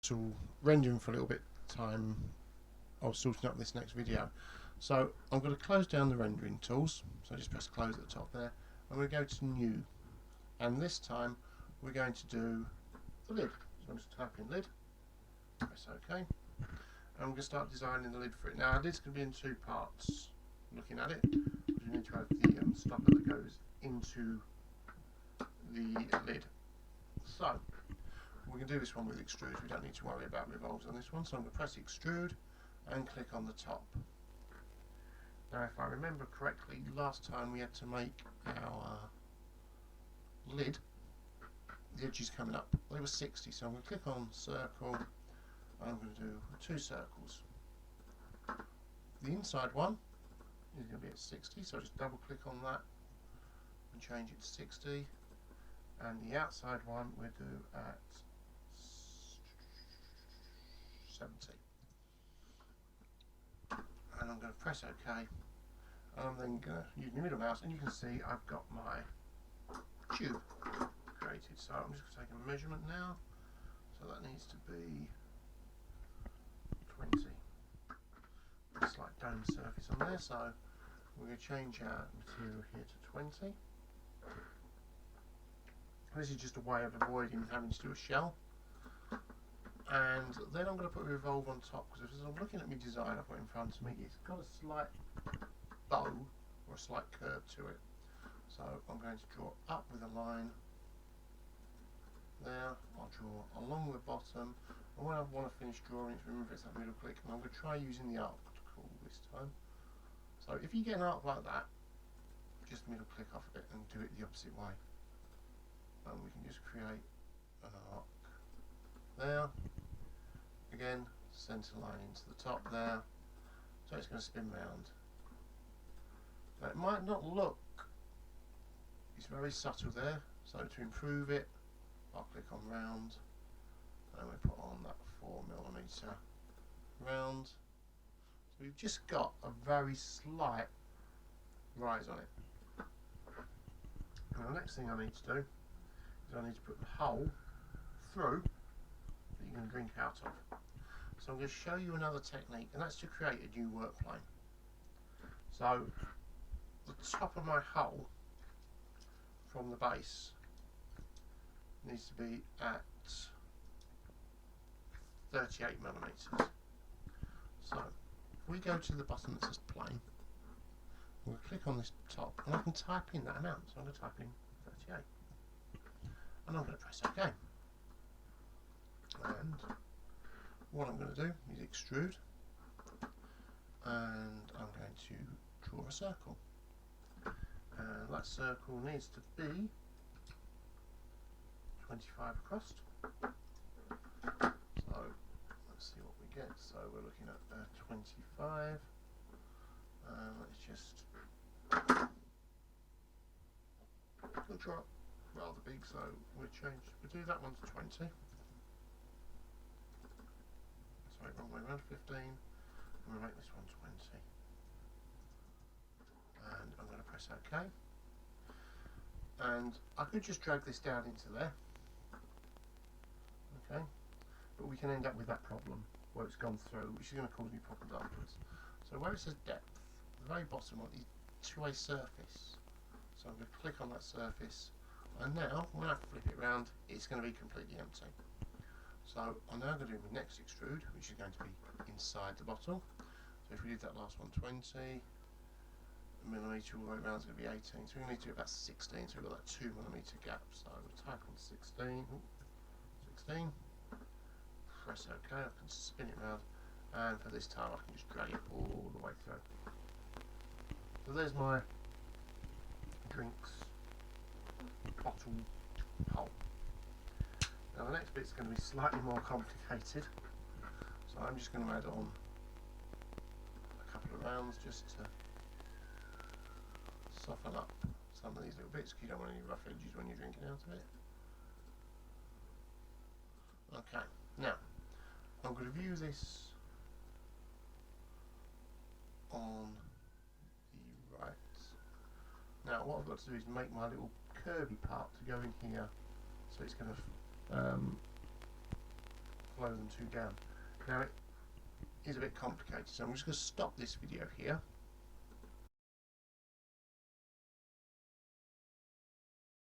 to rendering for a little bit time. I was sorting up this next video. So I'm going to close down the rendering tools. So just press close at the top there. I'm going to go to new, and this time we're going to do the lid. So I'm just typing lid, press OK, and I'm going to start designing the lid for it. Now the lid's going to be in two parts. Looking at it, because we need to have the stopper that goes into the lid. So we can do this one with Extrude. We don't need to worry about revolves on this one. So I'm going to press Extrude and click on the top. Now if I remember correctly, last time we had to make our lid, the edges coming up, they were 60, so I'm going to click on circle and I'm going to do 2 circles. The inside one is going to be at 60, so just double click on that and change it to 60, and the outside one we'll do at 70. And I'm going to press OK, and I'm then going to use my middle mouse, and you can see I've got my tube created. So I'm just going to take a measurement now, so that needs to be 20. A slight dome surface on there, so we're going to change our material here to 20. This is just a way of avoiding having to do a shell. And then I'm going to put a revolve on top, because as I'm looking at my design I've got in front of me, it's got a slight bow or a slight curve to it. So I'm going to draw up with a line there. I'll draw along the bottom, and when I want to finish drawing it, remember it's that middle click, and I'm going to try using the arc tool this time. So if you get an arc like that, just middle click off of it and do it the opposite way, and we can just create an arc there. Again, centre line into the top there, so it's going to spin round. Now it might not look, it's very subtle there, so to improve it I'll click on round and we put on that 4mm round. So we've just got a very slight rise on it. And the next thing I need to do is I need to put the hole through that you're going to drink out of. So I'm going to show you another technique, and that's to create a new work plane. So the top of my hole from the base needs to be at 38mm. So if we go to the button that says plane, we'll click on this top, and I can type in that amount. So I'm going to type in 38, and I'm going to press OK. And what I'm going to do is extrude, and I'm going to draw a circle, and that circle needs to be 25 across. So let's see what we get. So we're looking at 25, and let's just draw up rather big, so we'll do that one to 20. Sorry, wrong way around, 15, and we'll make this one 20. And I'm going to press OK. And I could just drag this down into there. Okay, but we can end up with that problem where it's gone through, which is going to cause me problems afterwards. So where it says depth, the very bottom one is to a surface. So I'm going to click on that surface, and now when I flip it around, it's going to be completely empty. So I'm now going to do my next extrude, which is going to be inside the bottle. So if we did that last one 20mm all the way around, is going to be 18. So we're going to need to do about 16. So we've got that 2mm gap. So we'll type on 16. 16. Press OK. I can spin it around, and for this time I can just drag it all the way through. So there's my drinks bottle hole. Now the next bit's going to be slightly more complicated, so I'm just going to add on a couple of rounds just to soften up some of these little bits, because you don't want any rough edges when you're drinking out of it. Okay, now I'm going to view this on the right. Now what I've got to do is make my little curvy part to go in here, so it's going to flow them two down. Now it is a bit complicated, so I'm just going to stop this video here